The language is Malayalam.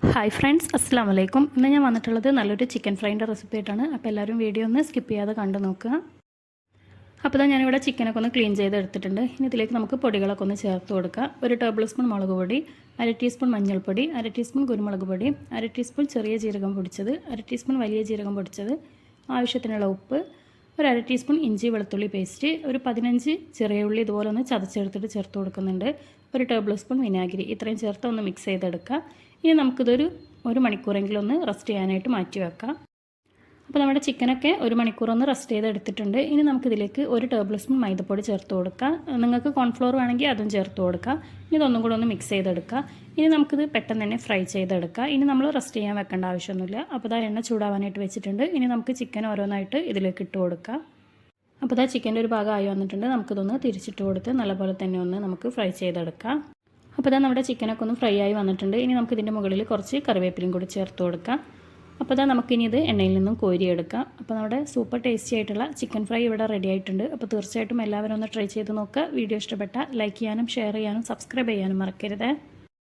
ഹായ് ഫ്രണ്ട്സ്, അസ്സാം വലൈക്കും. ഇന്ന് ഞാൻ വന്നിട്ടുള്ളത് നല്ലൊരു ചിക്കൻ ഫ്രൈൻ്റെ റെസിപ്പി ആയിട്ടാണ്. അപ്പോൾ എല്ലാവരും വീഡിയോ ഒന്ന് സ്കിപ്പ് ചെയ്യാതെ കണ്ടു നോക്കുക. അപ്പോൾ ഞാനിവിടെ ചിക്കനൊക്കെ ഒന്ന് ക്ലീൻ ചെയ്ത് എടുത്തിട്ടുണ്ട്. ഇനി ഇതിലേക്ക് നമുക്ക് പൊടികളൊക്കെ ഒന്ന് ചേർത്ത് കൊടുക്കുക. ഒരു ടേബിൾ സ്പൂൺ മുളക് പൊടി, 1 ടീസ്പൂൺ മഞ്ഞൾപ്പൊടി, 1 ടീസ്പൂൺ കുരുമുളക് പൊടി, 1 ടീസ്പൂൺ ചെറിയ ജീരകം പൊടിച്ചത്, 1 ടീസ്പൂൺ വലിയ ജീരകം പൊടിച്ചത്, ആവശ്യത്തിനുള്ള ഉപ്പ്, ഒരു 1 ടീസ്പൂൺ ഇഞ്ചി വെളുത്തുള്ളി പേസ്റ്റ്, ഒരു 15 ചെറിയ ഉള്ളി ഇതുപോലെ ഒന്ന് ചതച്ചെടുത്തിട്ട് ചേർത്ത് കൊടുക്കുന്നുണ്ട്. ഒരു ടേബിൾ സ്പൂൺ വിനാഗിരി, ഇത്രയും ചേർത്ത് ഒന്ന് മിക്സ് ചെയ്തെടുക്കുക. ഇനി നമുക്കിതൊരു 1 മണിക്കൂറെങ്കിലും ഒന്ന് റെസ്റ്റ് ചെയ്യാനായിട്ട് മാറ്റി വെക്കാം. അപ്പോൾ നമ്മുടെ ചിക്കനൊക്കെ 1 മണിക്കൂർ ഒന്ന് റെസ്റ്റ് ചെയ്തെടുത്തിട്ടുണ്ട്. ഇനി നമുക്കിതിലേക്ക് ഒരു ടേബിൾ സ്പൂൺ മൈദപ്പൊടി ചേർത്ത് കൊടുക്കാം. നിങ്ങൾക്ക് കോൺഫ്ലോർ വേണമെങ്കിൽ അതും ചേർത്ത് കൊടുക്കാം. ഇനി ഇതൊന്നും കൂടെ ഒന്ന് മിക്സ് ചെയ്തെടുക്കുക. ഇനി നമുക്കിത് പെട്ടെന്ന് തന്നെ ഫ്രൈ ചെയ്തെടുക്കാം. ഇനി നമ്മൾ റെസ്റ്റ് ചെയ്യാൻ വെക്കേണ്ട ആവശ്യമൊന്നുമില്ല. അപ്പോൾ എണ്ണ ചൂടാവാനായിട്ട് വെച്ചിട്ടുണ്ട്. ഇനി നമുക്ക് ചിക്കൻ ഓരോന്നായിട്ട് ഇതിലേക്ക് ഇട്ട് കൊടുക്കാം. അപ്പോൾ ചിക്കൻ്റെ ഒരു ഭാഗം ആയി വന്നിട്ടുണ്ട്. നമുക്കിതൊന്ന് തിരിച്ചിട്ട് കൊടുത്ത് നല്ലപോലെ തന്നെ ഒന്ന് നമുക്ക് ഫ്രൈ ചെയ്തെടുക്കാം. അപ്പോൾ നമ്മുടെ ചിക്കനൊക്കെ ഒന്ന് ഫ്രൈ ആയി വന്നിട്ടുണ്ട്. ഇനി നമുക്ക് ഇതിൻ്റെ മുകളിൽ കുറച്ച് കറിവേപ്പിലയും കൂടി ചേർത്ത് കൊടുക്കാം. അപ്പോൾ നമുക്കിനി ഇത് എണ്ണയിൽ നിന്നും കോരിയെടുക്കാം. അപ്പോൾ നമ്മുടെ സൂപ്പർ ടേസ്റ്റി ആയിട്ടുള്ള ചിക്കൻ ഫ്രൈ ഇവിടെ റെഡി ആയിട്ടുണ്ട്. അപ്പോൾ തീർച്ചയായിട്ടും എല്ലാവരും ഒന്ന് ട്രൈ ചെയ്ത് നോക്കുക. വീഡിയോ ഇഷ്ടപ്പെട്ടാൽ ലൈക്ക് ചെയ്യാനും ഷെയർ ചെയ്യാനും സബ്സ്ക്രൈബ് ചെയ്യാനും മറക്കരുത്.